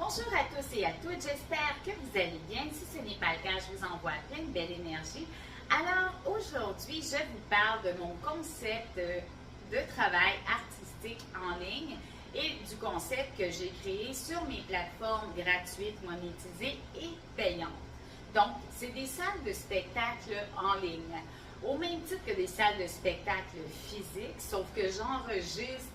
Bonjour à tous et à toutes, j'espère que vous allez bien. Si ce n'est pas le cas, je vous envoie plein de belle énergie. Alors aujourd'hui, je vous parle de mon concept de travail artistique en ligne et du concept que j'ai créé sur mes plateformes gratuites, monétisées et payantes. Donc, c'est des salles de spectacle en ligne, au même titre que des salles de spectacle physiques, sauf que j'enregistre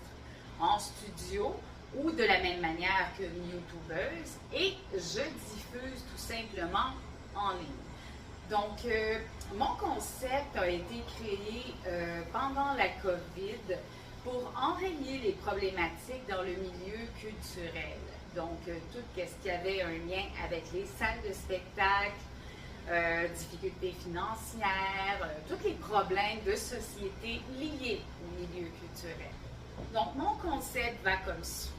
en studio ou de la même manière qu'une youtubeuse et je diffuse tout simplement en ligne. Donc, mon concept a été créé pendant la COVID pour enrayer les problématiques dans le milieu culturel. Donc, tout ce qui avait un lien avec les salles de spectacle, difficultés financières, tous les problèmes de société liés au milieu culturel. Donc, mon concept va comme suit.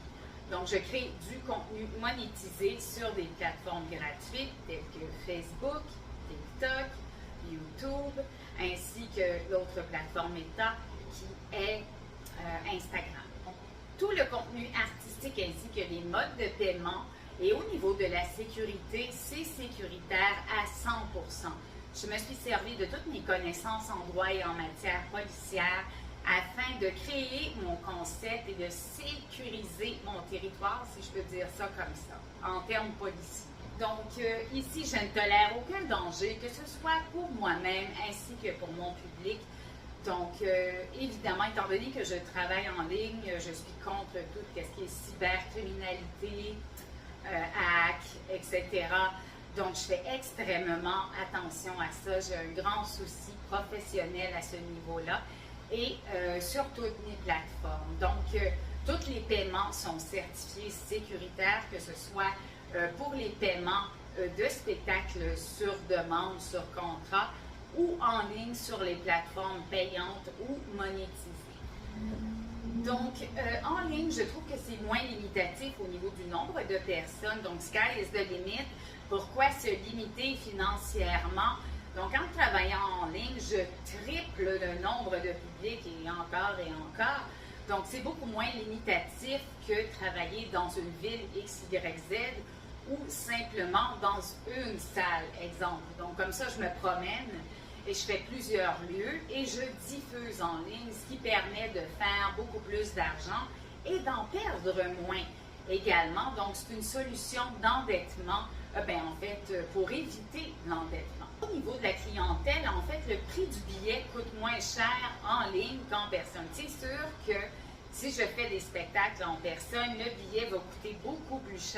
Donc, je crée du contenu monétisé sur des plateformes gratuites telles que Facebook, TikTok, YouTube, ainsi que l'autre plateforme Meta qui est Instagram. Donc, tout le contenu artistique ainsi que les modes de paiement et au niveau de la sécurité, c'est sécuritaire à 100%. Je me suis servi de toutes mes connaissances en droit et en matière policière afin de créer mon concept et de sécuriser mon territoire, si je peux dire ça comme ça, en termes policiers. Donc, ici, je ne tolère aucun danger, que ce soit pour moi-même ainsi que pour mon public. Donc, évidemment, étant donné que je travaille en ligne, je suis contre tout ce qui est cybercriminalité, hack, etc. Donc, je fais extrêmement attention à ça. J'ai un grand souci professionnel à ce niveau-là et sur toutes mes plateformes. Donc, tous les paiements sont certifiés sécuritaires, que ce soit pour les paiements de spectacles sur demande, sur contrat ou en ligne sur les plateformes payantes ou monétisées. Donc, en ligne, je trouve que c'est moins limitatif au niveau du nombre de personnes. Donc, sky is the limit. Pourquoi se limiter financièrement? Donc, en travaillant en ligne, je triple le nombre de publics et encore et encore. Donc, c'est beaucoup moins limitatif que travailler dans une ville XYZ ou simplement dans une salle, exemple. Donc, comme ça, je me promène et je fais plusieurs lieux et je diffuse en ligne, ce qui permet de faire beaucoup plus d'argent et d'en perdre moins également. Donc, c'est une solution d'endettement, pour éviter l'endettement. Au niveau de la clientèle, en fait, le prix du billet coûte moins cher en ligne qu'en personne. C'est sûr que si je fais des spectacles en personne, le billet va coûter beaucoup plus cher